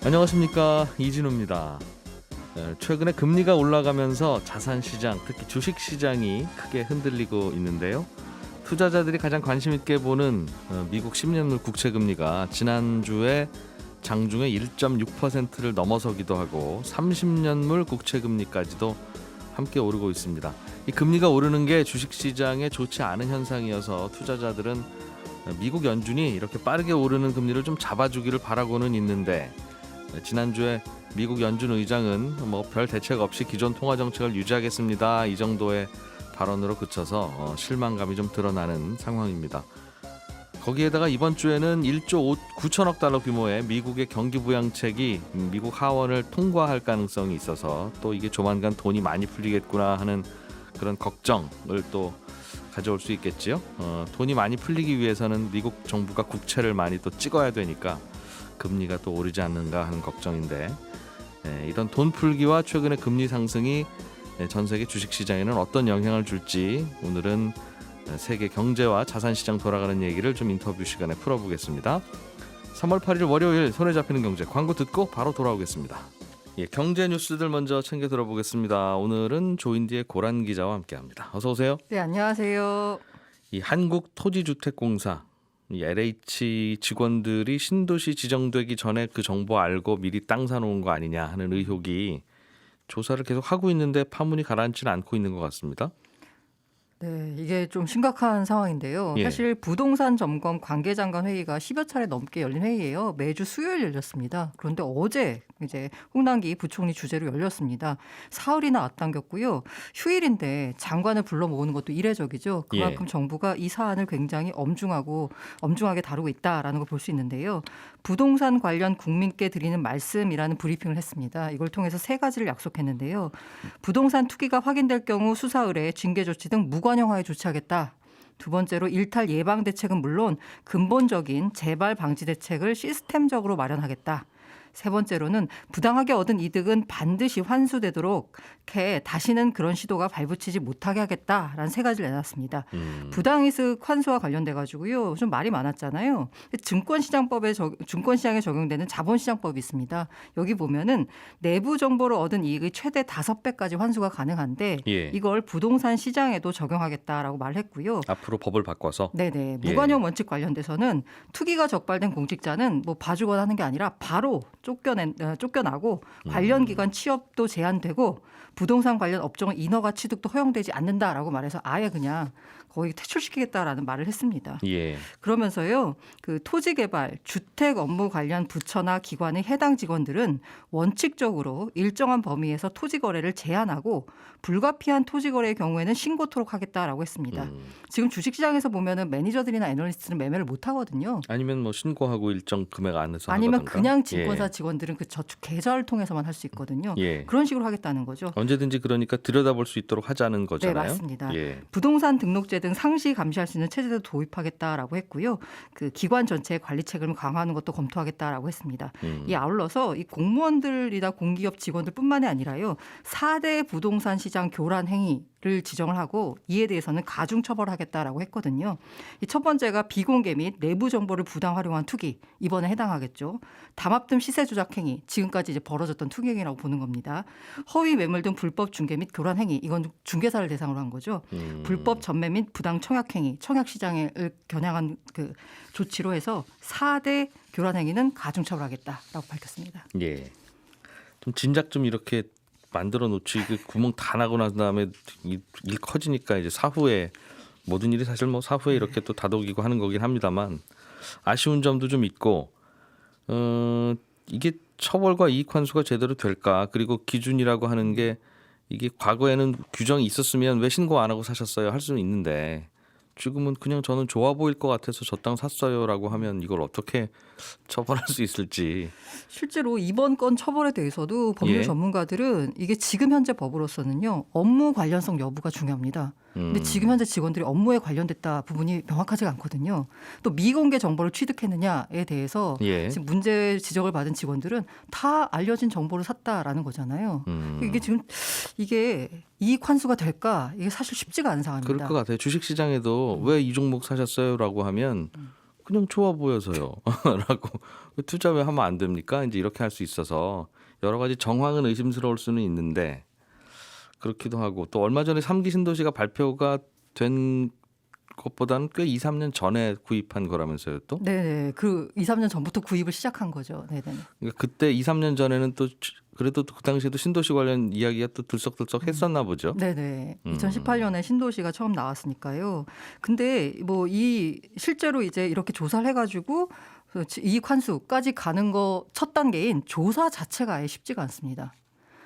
안녕하십니까, 이진우입니다. 최근에 금리가 올라가면서 자산시장, 특히 주식시장이 크게 흔들리고 있는데요. 투자자들이 가장 관심 있게 보는 미국 10년물 국채금리가 지난주에 장중에 1.6%를 넘어서기도 하고 30년물 국채금리까지도 함께 오르고 있습니다. 이 금리가 오르는 게 주식시장에 좋지 않은 현상이어서 투자자들은 미국 연준이 이렇게 빠르게 오르는 금리를 좀 잡아주기를 바라고는 있는데, 지난주에 미국 연준 의장은 별 대책 없이 기존 통화 정책을 유지하겠습니다, 이 정도의 발언으로 그쳐서 실망감이 좀 드러나는 상황입니다. 거기에다가 이번 주에는 1조 9천억 달러 규모의 미국의 경기 부양책이 미국 하원을 통과할 가능성이 있어서 또 이게 조만간 돈이 많이 풀리겠구나 하는 그런 걱정을 또 가져올 수 있겠지요. 돈이 많이 풀리기 위해서는 미국 정부가 국채를 많이 또 찍어야 되니까 금리가 또 오르지 않는가 하는 걱정인데, 이런 돈 풀기와 최근의 금리 상승이 전 세계 주식시장에는 어떤 영향을 줄지 오늘은 세계 경제와 자산시장 돌아가는 얘기를 좀 인터뷰 시간에 풀어보겠습니다. 3월 8일 월요일 손에 잡히는 경제, 광고 듣고 바로 돌아오겠습니다. 경제 뉴스들 먼저 챙겨 들어보겠습니다. 오늘은 조인디의 고란 기자와 함께합니다. 어서 오세요. 네, 안녕하세요. 이 한국토지주택공사, 이 LH 직원들이 신도시 지정되기 전에 그 정보 알고 미리 땅 사놓은 거 아니냐 하는 의혹이 조사를 계속 하고 있는데 파문이 가라앉지는 않고 있는 것 같습니다. 네, 이게 좀 심각한 상황인데요. 예. 사실 부동산 점검 관계장관 회의가 10여 차례 넘게 열린 회의예요. 매주 수요일 열렸습니다. 그런데 어제 이제 홍남기 부총리 주재로 열렸습니다. 사흘이나 앞당겼고요. 휴일인데 장관을 불러 모으는 것도 이례적이죠. 그만큼 정부가 이 사안을 굉장히 엄중하게 다루고 있다라는 걸 볼 수 있는데요. 부동산 관련 국민께 드리는 말씀이라는 브리핑을 했습니다. 이걸 통해서 세 가지를 약속했는데요. 부동산 투기가 확인될 경우 수사 의뢰, 징계 조치 등 무관용화에 조치하겠다. 두 번째로 일탈 예방 대책은 물론 근본적인 재발 방지 대책을 시스템적으로 마련하겠다. 세 번째로는 부당하게 얻은 이득은 반드시 환수되도록 해 다시는 그런 시도가 발붙이지 못하게 하겠다라는 세 가지를 내놨습니다. 부당이득 환수와 관련돼 가지고요, 좀 말이 많았잖아요. 증권시장에 적용되는 자본시장법이 있습니다. 여기 보면은 내부 정보를 얻은 이익의 최대 5배까지 환수가 가능한데 이걸 부동산 시장에도 적용하겠다라고 말했고요. 앞으로 법을 바꿔서. 네네. 무관용 원칙 관련돼서는 투기가 적발된 공직자는 봐주거나 하는 게 아니라 바로 쫓겨나고 관련 기관 취업도 제한되고 부동산 관련 업종은 인허가 취득도 허용되지 않는다라고 말해서 아예 그냥 거의 퇴출시키겠다라는 말을 했습니다. 그러면서요, 그 토지개발, 주택 업무 관련 부처나 기관의 해당 직원들은 원칙적으로 일정한 범위에서 토지 거래를 제한하고 불가피한 토지 거래의 경우에는 신고토록 하겠다라고 했습니다. 지금 주식시장에서 보면은 매니저들이나 애널리스트는 매매를 못 하거든요. 아니면 신고하고 일정 금액 안에서 아니면 하거든가. 그냥 증권사 직원들은 그 저축 계좌를 통해서만 할 수 있거든요. 그런 식으로 하겠다는 거죠. 언제든지 그러니까 들여다볼 수 있도록 하자는 거잖아요. 네, 맞습니다. 부동산 등록제 등 상시 감시할 수 있는 체제도 도입하겠다라고 했고요. 그 기관 전체의 관리 책임을 강화하는 것도 검토하겠다라고 했습니다. 이 아울러서 이 공무원들이나 공기업 직원들뿐만이 아니라요, 4대 부동산 시장 교란 행위를 지정을 하고 이에 대해서는 가중 처벌하겠다라고 했거든요. 이 첫 번째가 비공개 및 내부 정보를 부당 활용한 투기, 이번에 해당하겠죠. 담합 등 시세 조작 행위, 지금까지 이제 벌어졌던 투기 행위라고 보는 겁니다. 허위 매물 등 불법 중개 및 교란 행위, 이건 중개사를 대상으로 한 거죠. 불법 전매 및 부당 청약 행위, 청약 시장을 겨냥한 그 조치로 해서 4대 교란 행위는 가중 처벌하겠다라고 밝혔습니다. 좀 진작 좀 이렇게 만들어 놓지, 그 구멍 다 나고 난 다음에 일 커지니까 이제 사후에 모든 일이 사실 사후에 이렇게 또 다독이고 하는 거긴 합니다만, 아쉬운 점도 좀 있고, 이게 처벌과 이익 환수가 제대로 될까? 그리고 기준이라고 하는 게 이게 과거에는 규정이 있었으면 왜 신고 안 하고 사셨어요? 할 수는 있는데 지금은 그냥 저는 좋아 보일 것 같아서 저 땅 샀어요라고 하면 이걸 어떻게 처벌할 수 있을지. 실제로 이번 건 처벌에 대해서도 법률 전문가들은 이게 지금 현재 법으로서는요, 업무 관련성 여부가 중요합니다. 근데 지금 현재 직원들이 업무에 관련됐다 부분이 명확하지가 않거든요. 또 미공개 정보를 취득했느냐에 대해서 지금 문제 지적을 받은 직원들은 다 알려진 정보를 샀다라는 거잖아요. 이게 지금 이게 이익 환수가 될까? 이게 사실 쉽지가 않은 상황입니다. 그럴 것 같아요. 주식시장에도 왜 이 종목 사셨어요라고 하면 그냥 좋아 보여서요. 라고 투자 왜 하면 안 됩니까? 이제 이렇게 할 수 있어서 여러 가지 정황은 의심스러울 수는 있는데 그렇기도 하고 또 얼마 전에 3기 신도시가 발표가 된 것보다는 꽤 2, 3년 전에 구입한 거라면서요 또? 네, 그 2, 3년 전부터 구입을 시작한 거죠. 네, 네. 그러니까 그때 2, 3년 전에는 또 그래도 그 당시에도 신도시 관련 이야기가 또 들썩들썩 했었나 보죠. 네네. 2018년에 신도시가 처음 나왔으니까요. 근데 뭐 이 실제로 이제 이렇게 조사를 해가지고 이익 환수까지 가는 거 첫 단계인 조사 자체가 아예 쉽지가 않습니다.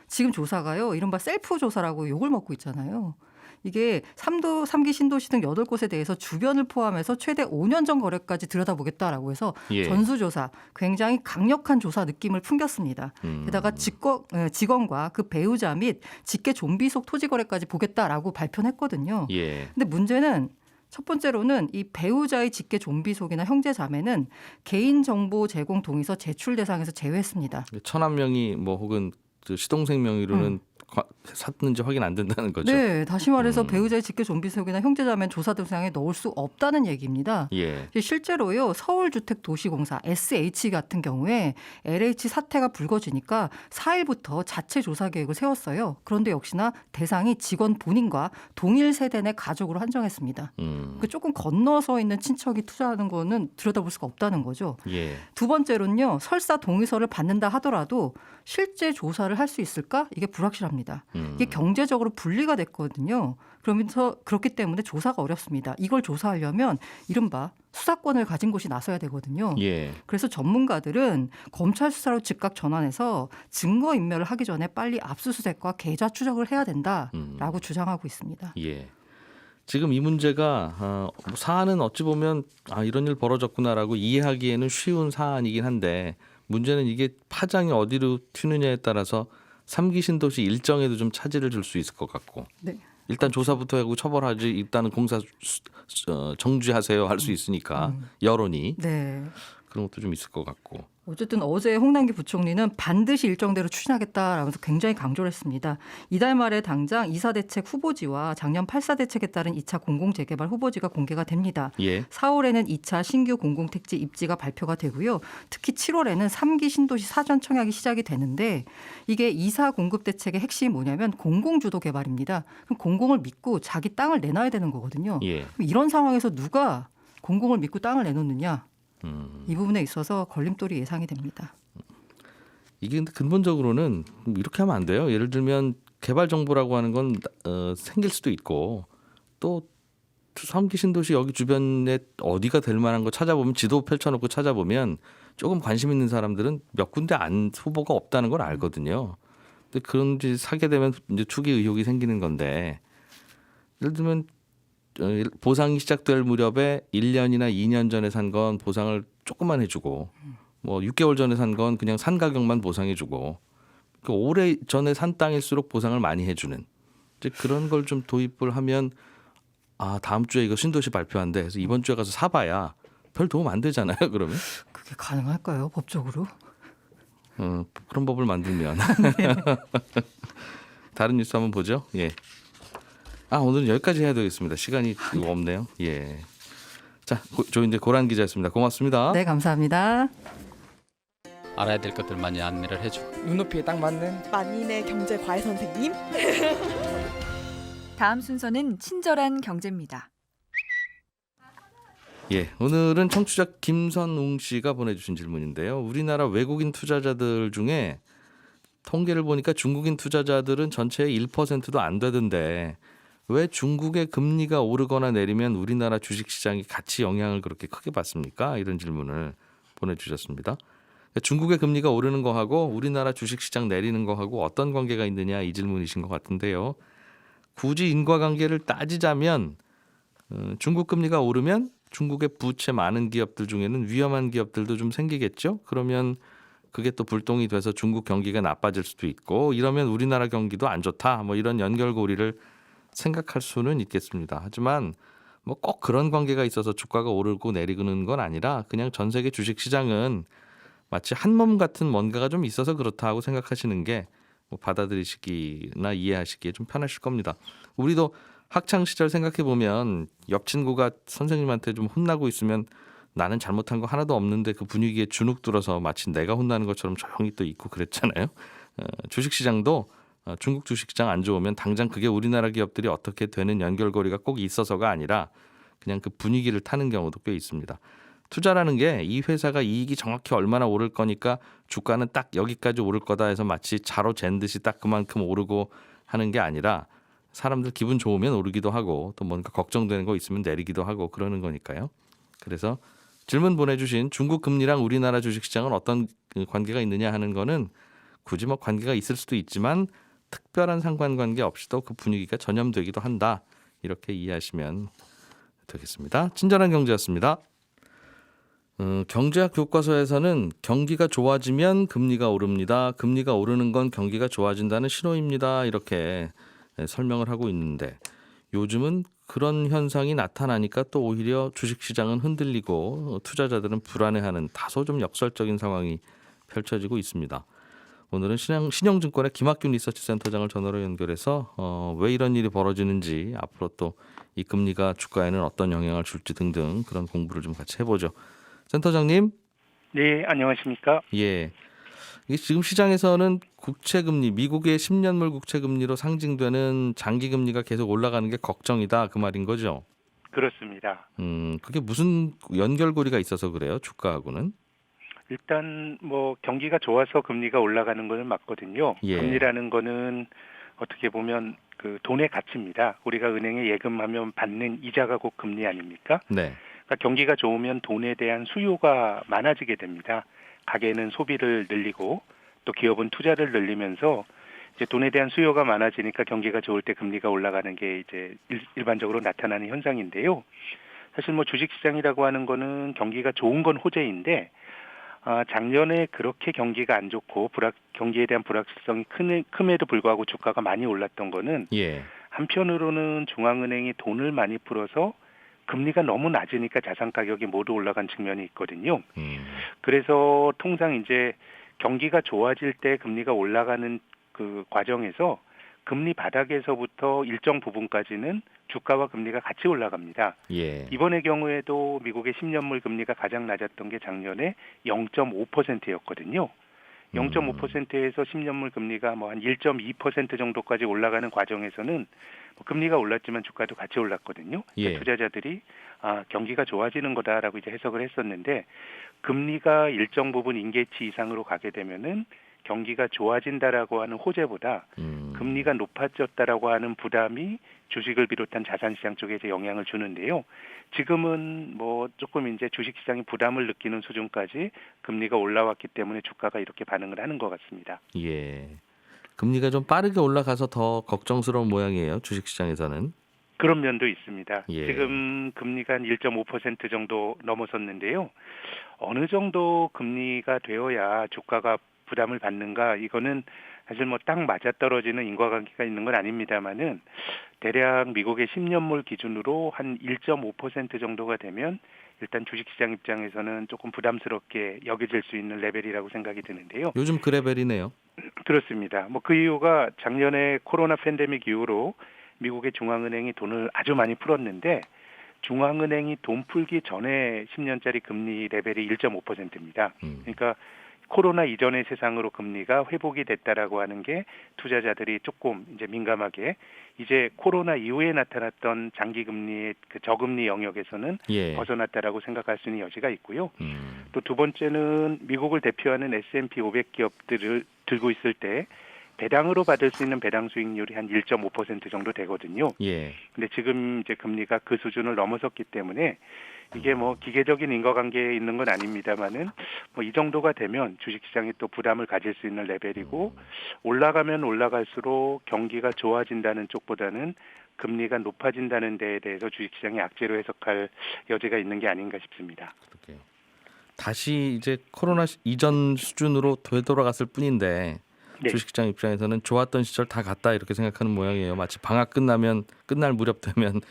지금 조사가요, 이른바 셀프 조사라고 욕을 먹고 있잖아요. 이게 3기 신도시 등 8곳에 대해서 주변을 포함해서 최대 5년 전 거래까지 들여다보겠다라고 해서 예. 전수조사, 굉장히 강력한 조사 느낌을 풍겼습니다. 게다가 직원과 그 배우자 및 직계 좀비속 토지 거래까지 보겠다라고 발표를 했거든요. 예. 근데 문제는 첫 번째로는 이 배우자의 직계 좀비속이나 형제 자매는 개인정보 제공 동의서 제출 대상에서 제외했습니다. 천한 명이 뭐 혹은 그 시동생 명의로는 샀는지 확인 안 된다는 거죠. 네, 다시 말해서 배우자의 직계 좀비속이나 형제자매는 조사 대상에 넣을 수 없다는 얘기입니다. 예. 실제로요, 서울주택도시공사 SH 같은 경우에 LH 사태가 불거지니까 4일부터 자체 조사 계획을 세웠어요. 그런데 역시나 대상이 직원 본인과 동일 세대 내 가족으로 한정했습니다. 그 조금 건너서 있는 친척이 투자하는 거는 들여다볼 수가 없다는 거죠. 예. 두 번째로는요, 설사 동의서를 받는다 하더라도 실제 조사를 할 수 있을까? 이게 불확실합니다. 이게 경제적으로 분리가 됐거든요. 그러면서 그렇기 때문에 조사가 어렵습니다. 이걸 조사하려면 이른바 수사권을 가진 곳이 나서야 되거든요. 예. 그래서 전문가들은 검찰 수사로 즉각 전환해서 증거 인멸을 하기 전에 빨리 압수수색과 계좌 추적을 해야 된다라고 주장하고 있습니다. 예. 지금 이 문제가 사안은 어찌 보면 이런 일 벌어졌구나라고 이해하기에는 쉬운 사안이긴 한데 문제는 이게 파장이 어디로 튀느냐에 따라서 3기 신도시 일정에도 좀 차질을 줄 수 있을 것 같고 네. 일단 조사부터 하고 처벌하지 일단은 공사 정지하세요 할 수 있으니까 여론이 네. 그런 것도 좀 있을 것 같고 어쨌든 어제 홍남기 부총리는 반드시 일정대로 추진하겠다라면서 굉장히 강조를 했습니다. 이달 말에 당장 2사 대책 후보지와 작년 8사 대책에 따른 2차 공공재개발 후보지가 공개가 됩니다. 예. 4월에는 2차 신규 공공택지 입지가 발표가 되고요. 특히 7월에는 3기 신도시 사전 청약이 시작이 되는데 이게 2사 공급 대책의 핵심이 뭐냐면 공공주도 개발입니다. 그럼 공공을 믿고 자기 땅을 내놔야 되는 거거든요. 예. 그럼 이런 상황에서 누가 공공을 믿고 땅을 내놓느냐? 이 부분에 있어서 걸림돌이 예상이 됩니다. 이게 근데 근본적으로는 이렇게 하면 안 돼요. 예를 들면 개발 정보라고 하는 건 생길 수도 있고 또 3기 신도시 여기 주변에 어디가 될 만한 거 찾아보면 지도 펼쳐놓고 찾아보면 조금 관심 있는 사람들은 몇 군데 후보가 없다는 걸 알거든요. 근데 그런 짓 사게 되면 이제 투기 의혹이 생기는 건데 예를 들면 보상이 시작될 무렵에 1년이나 2년 전에 산 건 보상을 조금만 해주고 뭐 6개월 전에 산 건 그냥 산 가격만 보상해주고 그 오래 전에 산 땅일수록 보상을 많이 해주는 이제 그런 걸 좀 도입을 하면 다음 주에 이거 신도시 발표한대 그래서 이번 주에 가서 사봐야 별 도움 안 되잖아요. 그러면 그게 가능할까요? 법적으로? 그런 법을 만들면 다른 뉴스 한번 보죠. 예. 오늘은 여기까지 해야 되겠습니다. 시간이 없네요. 예. 자, 조인대 고란 기자였습니다. 고맙습니다. 네, 감사합니다. 알아야 될 것들 많이 안내를 해주고 눈높이에 딱 맞는 만인의 경제 과외 선생님. 다음 순서는 친절한 경제입니다. 예, 오늘은 청취자 김선웅 씨가 보내주신 질문인데요. 우리나라 외국인 투자자들 중에 통계를 보니까 중국인 투자자들은 전체의 1%도 안 되던데 왜 중국의 금리가 오르거나 내리면 우리나라 주식시장이 같이 영향을 그렇게 크게 받습니까? 이런 질문을 보내주셨습니다. 중국의 금리가 오르는 거하고 우리나라 주식시장 내리는 거하고 어떤 관계가 있느냐 이 질문이신 것 같은데요. 굳이 인과관계를 따지자면 중국 금리가 오르면 중국의 부채 많은 기업들 중에는 위험한 기업들도 좀 생기겠죠. 그러면 그게 또 불똥이 돼서 중국 경기가 나빠질 수도 있고 이러면 우리나라 경기도 안 좋다. 뭐 이런 연결고리를 생각할 수는 있겠습니다. 하지만 뭐 꼭 그런 관계가 있어서 주가가 오르고 내리는 건 아니라 그냥 전 세계 주식 시장은 마치 한 몸 같은 뭔가가 좀 있어서 그렇다고 생각하시는 게 뭐 받아들이시기나 이해하시기에 좀 편하실 겁니다. 우리도 학창 시절 생각해 보면 옆 친구가 선생님한테 좀 혼나고 있으면 나는 잘못한 거 하나도 없는데 그 분위기에 주눅 들어서 마치 내가 혼나는 것처럼 조용히 또 있고 그랬잖아요. 주식시장도 중국 주식시장 안 좋으면 당장 그게 우리나라 기업들이 어떻게 되는 연결고리가 꼭 있어서가 아니라 그냥 그 분위기를 타는 경우도 꽤 있습니다. 투자라는 게 이 회사가 이익이 정확히 얼마나 오를 거니까 주가는 딱 여기까지 오를 거다 해서 마치 자로 잰 듯이 딱 그만큼 오르고 하는 게 아니라 사람들 기분 좋으면 오르기도 하고 또 뭔가 걱정되는 거 있으면 내리기도 하고 그러는 거니까요. 그래서 질문 보내주신 중국 금리랑 우리나라 주식시장은 어떤 관계가 있느냐 하는 거는 굳이 뭐 관계가 있을 수도 있지만 특별한 상관관계 없이도 그 분위기가 전염되기도 한다. 이렇게 이해하시면 되겠습니다. 친절한 경제였습니다. 경제학 교과서에서는 경기가 좋아지면 금리가 오릅니다. 금리가 오르는 건 경기가 좋아진다는 신호입니다. 이렇게 설명을 하고 있는데 요즘은 그런 현상이 나타나니까 또 오히려 주식시장은 흔들리고 투자자들은 불안해하는 다소 좀 역설적인 상황이 펼쳐지고 있습니다. 오늘은 신영증권의 김학균 리서치센터장을 전화로 연결해서 왜 이런 일이 벌어지는지 앞으로 또 이 금리가 주가에는 어떤 영향을 줄지 등등 그런 공부를 좀 같이 해보죠. 센터장님. 네, 안녕하십니까? 예. 이게 지금 시장에서는 국채금리, 미국의 10년물 국채금리로 상징되는 장기금리가 계속 올라가는 게 걱정이다 그 말인 거죠? 그렇습니다. 그게 무슨 연결고리가 있어서 그래요? 주가하고는? 일단 뭐 경기가 좋아서 금리가 올라가는 건 맞거든요. 예. 금리라는 거는 어떻게 보면 그 돈의 가치입니다. 우리가 은행에 예금하면 받는 이자가 곧 금리 아닙니까? 네. 그러니까 경기가 좋으면 돈에 대한 수요가 많아지게 됩니다. 가게는 소비를 늘리고 또 기업은 투자를 늘리면서 이제 돈에 대한 수요가 많아지니까 경기가 좋을 때 금리가 올라가는 게 이제 일반적으로 나타나는 현상인데요. 사실 뭐 주식시장이라고 하는 거는 경기가 좋은 건 호재인데 작년에 그렇게 경기가 안 좋고 경기에 대한 불확실성이 큼에도 불구하고 주가가 많이 올랐던 거는 예. 한편으로는 중앙은행이 돈을 많이 풀어서 금리가 너무 낮으니까 자산 가격이 모두 올라간 측면이 있거든요. 그래서 통상 이제 경기가 좋아질 때 금리가 올라가는 그 과정에서 금리 바닥에서부터 일정 부분까지는 주가와 금리가 같이 올라갑니다. 예. 이번의 경우에도 미국의 10년물 금리가 가장 낮았던 게 작년에 0.5%였거든요. 0.5%에서 10년물 금리가 뭐 한 1.2% 정도까지 올라가는 과정에서는 뭐 금리가 올랐지만 주가도 같이 올랐거든요. 예. 투자자들이 경기가 좋아지는 거다라고 이제 해석을 했었는데 금리가 일정 부분 임계치 이상으로 가게 되면은 경기가 좋아진다라고 하는 호재보다 금리가 높아졌다라고 하는 부담이 주식을 비롯한 자산시장 쪽에 이제 영향을 주는데요. 지금은 뭐 조금 이제 주식시장이 부담을 느끼는 수준까지 금리가 올라왔기 때문에 주가가 이렇게 반응을 하는 것 같습니다. 예. 금리가 좀 빠르게 올라가서 더 걱정스러운 모양이에요. 주식시장에서는. 그런 면도 있습니다. 예. 지금 금리가 한 1.5% 정도 넘어섰는데요. 어느 정도 금리가 되어야 주가가 부담을 받는가, 이거는 사실 뭐 딱 맞아떨어지는 인과관계가 있는 건 아닙니다만은 대략 미국의 10년물 기준으로 한 1.5% 정도가 되면 일단 주식시장 입장에서는 조금 부담스럽게 여겨질 수 있는 레벨이라고 생각이 드는데요. 요즘 그 레벨이네요. 그렇습니다. 뭐 그 이유가 작년에 코로나 팬데믹 이후로 미국의 중앙은행이 돈을 아주 많이 풀었는데 중앙은행이 돈 풀기 전에 10년짜리 금리 레벨이 1.5%입니다. 그러니까 코로나 이전의 세상으로 금리가 회복이 됐다라고 하는 게 투자자들이 조금 이제 민감하게 이제 코로나 이후에 나타났던 장기 금리의 그 저금리 영역에서는 예. 벗어났다라고 생각할 수 있는 여지가 있고요. 또 두 번째는 미국을 대표하는 S&P 500 기업들을 들고 있을 때 배당으로 받을 수 있는 배당 수익률이 한 1.5% 정도 되거든요. 예. 근데 지금 이제 금리가 그 수준을 넘어섰기 때문에 이게 뭐 기계적인 인과관계에 있는 건 아닙니다만은 뭐 이 정도가 되면 주식시장이 또 부담을 가질 수 있는 레벨이고 올라가면 올라갈수록 경기가 좋아진다는 쪽보다는 금리가 높아진다는 데에 대해서 주식시장이 악재로 해석할 여지가 있는 게 아닌가 싶습니다. 그렇게요. 다시 이제 코로나 이전 수준으로 되돌아갔을 뿐인데 네. 주식시장 입장에서는 좋았던 시절 다 갔다 이렇게 생각하는 모양이에요. 마치 방학 끝날 무렵 되면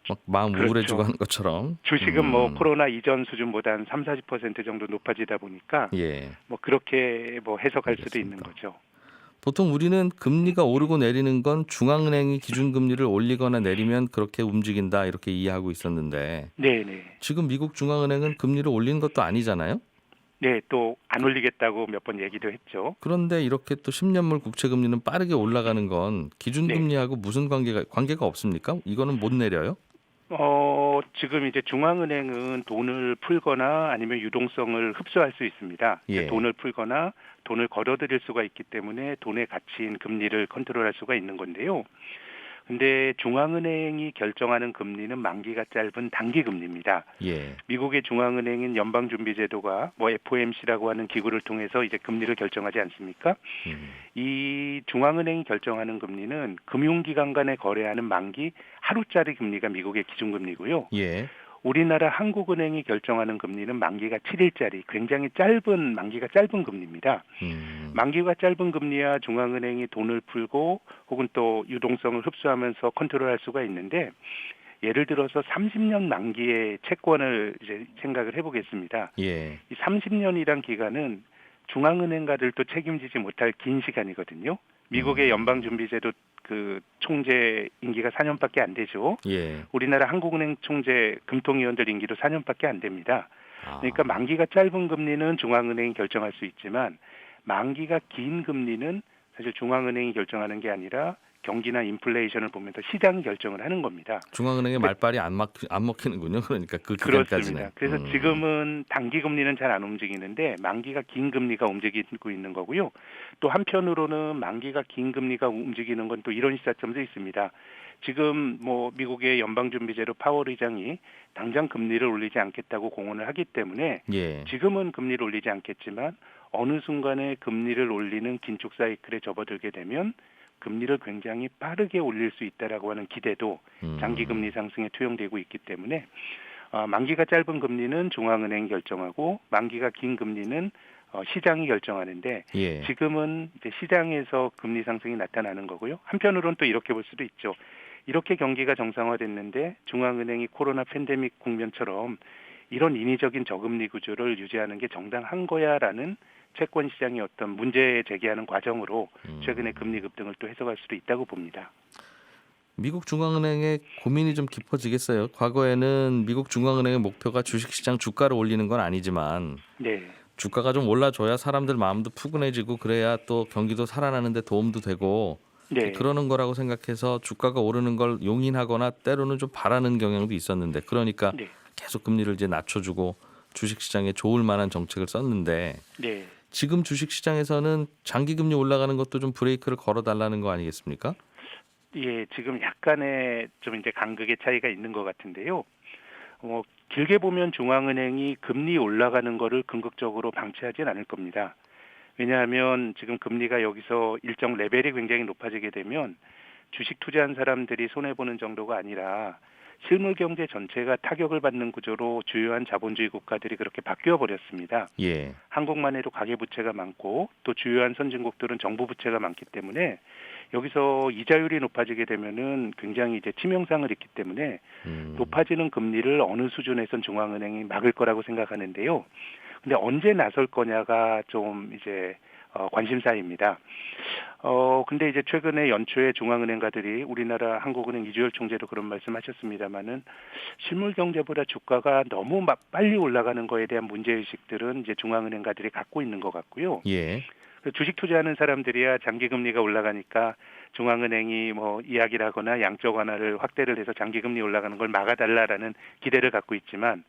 막 마음 그렇죠. 우울해지고 하는 것처럼. 주식은 뭐 코로나 이전 수준보다 한 30-40% 정도 높아지다 보니까 예. 뭐 그렇게 뭐 해석할 수도 알겠습니다. 있는 거죠. 보통 우리는 금리가 오르고 내리는 건 중앙은행이 기준금리를 올리거나 내리면 그렇게 움직인다 이렇게 이해하고 있었는데 네네. 지금 미국 중앙은행은 금리를 올리는 것도 아니잖아요. 네, 또 안 올리겠다고 몇 번 얘기도 했죠. 그런데 이렇게 또 10년물 국채금리는 빠르게 올라가는 건 네. 기준금리하고 무슨 관계가 없습니까? 이거는 못 내려요? 지금 이제 중앙은행은 돈을 풀거나 아니면 유동성을 흡수할 수 있습니다. 예. 돈을 풀거나 돈을 걸어들일 수가 있기 때문에 돈의 가치인 금리를 컨트롤할 수가 있는 건데요. 근데 중앙은행이 결정하는 금리는 만기가 짧은 단기 금리입니다. 예. 미국의 중앙은행인 연방준비제도가 뭐 FOMC라고 하는 기구를 통해서 이제 금리를 결정하지 않습니까? 이 중앙은행이 결정하는 금리는 금융기관 간에 거래하는 만기 하루짜리 금리가 미국의 기준금리고요. 예. 우리나라 한국은행이 결정하는 금리는 만기가 7일짜리 굉장히 짧은 만기가 짧은 금리입니다. 만기가 짧은 금리야 중앙은행이 돈을 풀고 혹은 또 유동성을 흡수하면서 컨트롤할 수가 있는데 예를 들어서 30년 만기의 채권을 이제 생각을 해보겠습니다. 예. 이 30년이란 기간은 중앙은행가들도 책임지지 못할 긴 시간이거든요. 미국의 연방준비제도 그 총재 임기가 4년밖에 안 되죠. 예. 우리나라 한국은행 총재 금통위원들 임기도 4년밖에 안 됩니다. 아. 그러니까 만기가 짧은 금리는 중앙은행이 결정할 수 있지만 만기가 긴 금리는 사실 중앙은행이 결정하는 게 아니라 경기나 인플레이션을 보면서 시장이 결정을 하는 겁니다. 중앙은행의 말빨이 안 먹히는군요. 그러니까 그 기간까지는. 그렇습니다. 그래서 지금은 단기 금리는 잘 안 움직이는데 만기가 긴 금리가 움직이고 있는 거고요. 또 한편으로는 만기가 긴 금리가 움직이는 건 또 이런 시사점도 있습니다. 지금 뭐 미국의 연방준비제도 파월 의장이 당장 금리를 올리지 않겠다고 공언을 하기 때문에 예. 지금은 금리를 올리지 않겠지만 어느 순간에 금리를 올리는 긴축 사이클에 접어들게 되면 금리를 굉장히 빠르게 올릴 수 있다라고 하는 기대도 장기 금리 상승에 투영되고 있기 때문에 만기가 짧은 금리는 중앙은행이 결정하고 만기가 긴 금리는 시장이 결정하는데 예. 지금은 이제 시장에서 금리 상승이 나타나는 거고요. 한편으로는 또 이렇게 볼 수도 있죠. 이렇게 경기가 정상화됐는데 중앙은행이 코로나 팬데믹 국면처럼 이런 인위적인 저금리 구조를 유지하는 게 정당한 거야라는 채권 시장의 어떤 문제 제기하는 과정으로 최근에 금리 급등을 또 해석할 수도 있다고 봅니다. 미국 중앙은행의 고민이 좀 깊어지겠어요. 과거에는 미국 중앙은행의 목표가 주식시장 주가를 올리는 건 아니지만 네. 주가가 좀 올라줘야 사람들 마음도 푸근해지고 그래야 또 경기도 살아나는 데 도움도 되고 네. 그러는 거라고 생각해서 주가가 오르는 걸 용인하거나 때로는 좀 바라는 경향도 있었는데 그러니까 네. 계속 금리를 이제 낮춰주고 주식시장에 좋을 만한 정책을 썼는데 네. 지금 주식시장에서는 장기금리 올라가는 것도 좀 브레이크를 걸어달라는 거 아니겠습니까? 예, 지금 약간의 좀 이제 간극의 차이가 있는 것 같은데요. 길게 보면 중앙은행이 금리 올라가는 거를 궁극적으로 방치하진 않을 겁니다. 왜냐하면 지금 금리가 여기서 일정 레벨이 굉장히 높아지게 되면 주식 투자한 사람들이 손해보는 정도가 아니라 실물 경제 전체가 타격을 받는 구조로 주요한 자본주의 국가들이 그렇게 바뀌어 버렸습니다. 예. 한국만 해도 가계부채가 많고 또 주요한 선진국들은 정부 부채가 많기 때문에 여기서 이자율이 높아지게 되면은 굉장히 이제 치명상을 입기 때문에 높아지는 금리를 어느 수준에선 중앙은행이 막을 거라고 생각하는데요. 근데 언제 나설 거냐가 좀 이제 관심사입니다. 근데 이제 최근에 연초에 중앙은행가들이 우리나라 한국은행 이주열 총재도 그런 말씀하셨습니다만은 실물 경제보다 주가가 너무 빨리 올라가는 거에 대한 문제의식들은 이제 중앙은행가들이 갖고 있는 것 같고요. 예. 주식 투자하는 사람들이야 장기 금리가 올라가니까 중앙은행이 뭐 이야기를 하거나 양적 완화를 확대를 해서 장기 금리 올라가는 걸 막아달라라는 기대를 갖고 있지만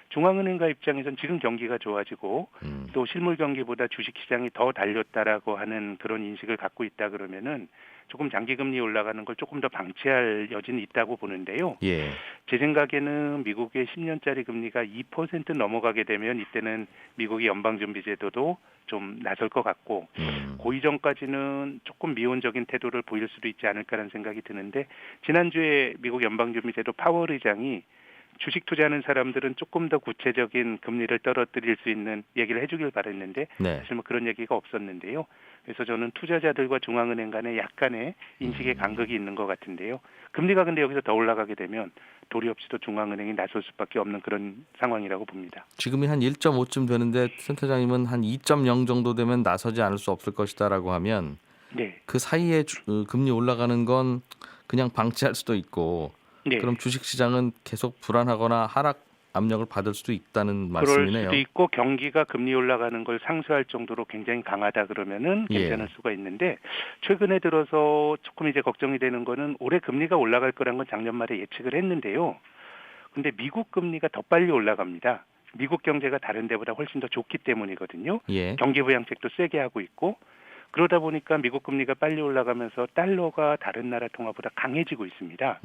중앙은행가 입장에선 지금 경기가 좋아지고 또 실물 경기보다 주식시장이 더 달렸다라고 하는 그런 인식을 갖고 있다 그러면은 조금 장기금리 올라가는 걸 조금 더 방치할 여지는 있다고 보는데요. 예. 제 생각에는 미국의 10년짜리 금리가 2% 넘어가게 되면 이때는 미국의 연방준비제도도 좀 나설 것 같고 그 이전까지는 조금 미온적인 태도를 보일 수도 있지 않을까라는 생각이 드는데 지난주에 미국 연방준비제도 파월 의장이 주식 투자하는 사람들은 조금 더 구체적인 금리를 떨어뜨릴 수 있는 얘기를 해주길 바랬는데 네. 사실 뭐 그런 얘기가 없었는데요. 그래서 저는 투자자들과 중앙은행 간에 약간의 인식의 간극이 있는 것 같은데요. 금리가 근데 여기서 더 올라가게 되면 도리 없이도 중앙은행이 나설 수밖에 없는 그런 상황이라고 봅니다. 지금이 한 1.5쯤 되는데 센터장님은 한 2.0 정도 되면 나서지 않을 수 없을 것이다라고 하면 네. 그 사이에 금리 올라가는 건 그냥 방치할 수도 있고 네. 그럼 주식시장은 계속 불안하거나 하락 압력을 받을 수도 있다는 그럴 말씀이네요. 수도 있고 경기가 금리 올라가는 걸 상쇄할 정도로 굉장히 강하다 그러면은 예. 괜찮을 수가 있는데 최근에 들어서 조금 이제 걱정이 되는 거는 올해 금리가 올라갈 거란 건 작년 말에 예측을 했는데요. 근데 미국 금리가 더 빨리 올라갑니다. 미국 경제가 다른 데보다 훨씬 더 좋기 때문이거든요. 예. 경기 부양책도 세게 하고 있고 그러다 보니까 미국 금리가 빨리 올라가면서 달러가 다른 나라 통화보다 강해지고 있습니다.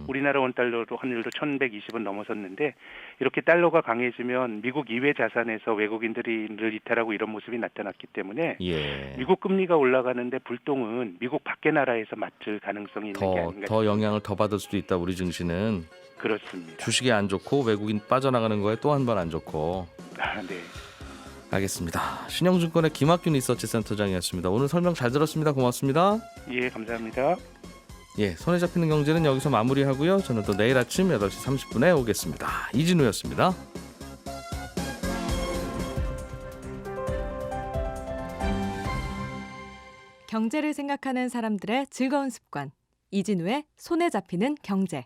우리나라 원달러로 환율도 1,120원 넘어섰는데 이렇게 달러가 강해지면 미국 이외 자산에서 외국인들이 늘 이탈하고 이런 모습이 나타났기 때문에 예. 미국 금리가 올라가는데 불똥은 미국 밖의 나라에서 맞을 가능성이 있는 게 아닌가 더 영향을 더 받을 수도 있다. 우리 증시는 그렇습니다. 주식이 안 좋고 외국인 빠져나가는 거에 또 한 번 안 좋고. 네. 알겠습니다. 신영증권의 김학균 리서치 센터장이었습니다. 오늘 설명 잘 들었습니다. 고맙습니다. 예, 감사합니다. 예, 손에 잡히는 경제는 여기서 마무리하고요. 저는 또 내일 아침 8시 30분에 오겠습니다. 이진우였습니다. 경제를 생각하는 사람들의 즐거운 습관. 이진우의 손에 잡히는 경제.